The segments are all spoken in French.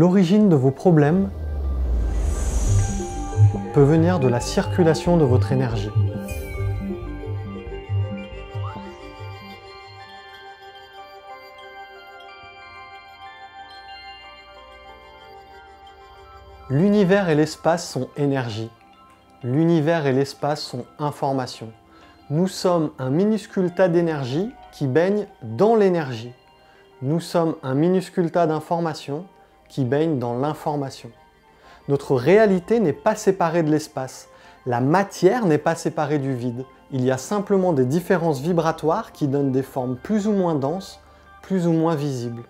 L'origine de vos problèmes peut venir de la circulation de votre énergie. L'univers et l'espace sont énergie. L'univers et l'espace sont information. Nous sommes un minuscule tas d'énergie qui baigne dans l'énergie. Nous sommes un minuscule tas d'information qui baigne dans l'information. Notre réalité n'est pas séparée de l'espace. La matière n'est pas séparée du vide. Il y a simplement des différences vibratoires qui donnent des formes plus ou moins denses, plus ou moins visibles.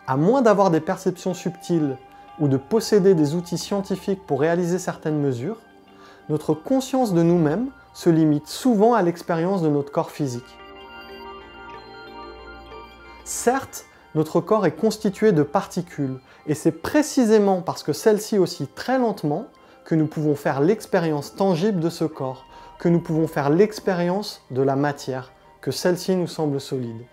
À moins d'avoir des perceptions subtiles ou de posséder des outils scientifiques pour réaliser certaines mesures, notre conscience de nous-mêmes se limite souvent à l'expérience de notre corps physique. Certes, notre corps est constitué de particules, et c'est précisément parce que celles-ci oscillent très lentement que nous pouvons faire l'expérience tangible de ce corps, que nous pouvons faire l'expérience de la matière, que celle-ci nous semble solide.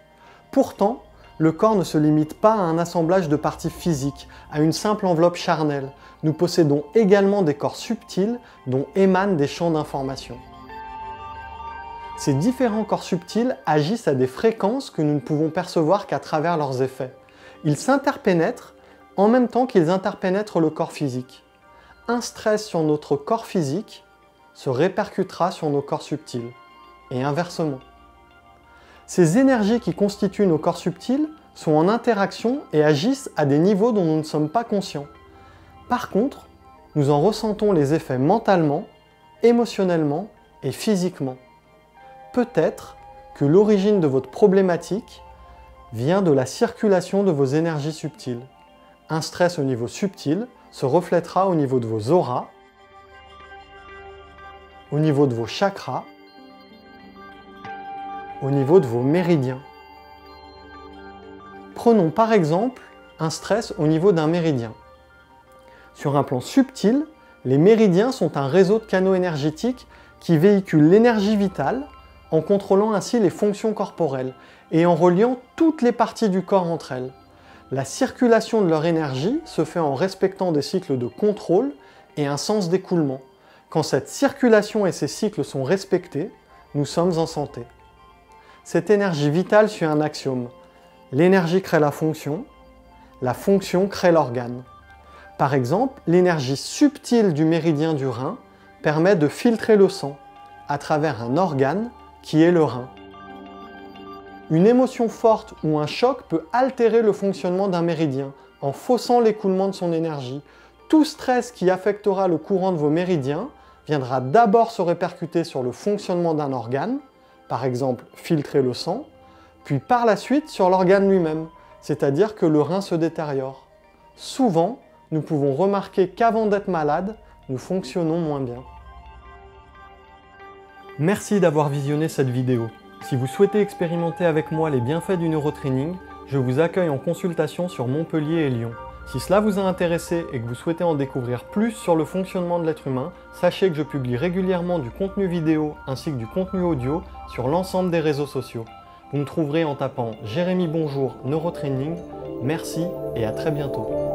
Pourtant, le corps ne se limite pas à un assemblage de parties physiques, à une simple enveloppe charnelle. Nous possédons également des corps subtils dont émanent des champs d'information. Ces différents corps subtils agissent à des fréquences que nous ne pouvons percevoir qu'à travers leurs effets. Ils s'interpénètrent en même temps qu'ils interpénètrent le corps physique. Un stress sur notre corps physique se répercutera sur nos corps subtils, et inversement. Ces énergies qui constituent nos corps subtils sont en interaction et agissent à des niveaux dont nous ne sommes pas conscients. Par contre, nous en ressentons les effets mentalement, émotionnellement et physiquement. Peut-être que l'origine de votre problématique vient de la circulation de vos énergies subtiles. Un stress au niveau subtil se reflètera au niveau de vos auras, au niveau de vos chakras, au niveau de vos méridiens. Prenons par exemple un stress au niveau d'un méridien. Sur un plan subtil, les méridiens sont un réseau de canaux énergétiques qui véhiculent l'énergie vitale en contrôlant ainsi les fonctions corporelles et en reliant toutes les parties du corps entre elles. La circulation de leur énergie se fait en respectant des cycles de contrôle et un sens d'écoulement. Quand cette circulation et ces cycles sont respectés, nous sommes en santé. Cette énergie vitale suit un axiome. L'énergie crée la fonction crée l'organe. Par exemple, l'énergie subtile du méridien du rein permet de filtrer le sang à travers un organe qui est le rein. Une émotion forte ou un choc peut altérer le fonctionnement d'un méridien en faussant l'écoulement de son énergie. Tout stress qui affectera le courant de vos méridiens viendra d'abord se répercuter sur le fonctionnement d'un organe, par exemple filtrer le sang, puis par la suite sur l'organe lui-même, c'est-à-dire que le rein se détériore. Souvent, nous pouvons remarquer qu'avant d'être malade, nous fonctionnons moins bien. Merci d'avoir visionné cette vidéo. Si vous souhaitez expérimenter avec moi les bienfaits du neurotraining, je vous accueille en consultation sur Montpellier et Lyon. Si cela vous a intéressé et que vous souhaitez en découvrir plus sur le fonctionnement de l'être humain, sachez que je publie régulièrement du contenu vidéo ainsi que du contenu audio sur l'ensemble des réseaux sociaux. Vous me trouverez en tapant Jérémy Bonjour Neurotraining. Merci et à très bientôt.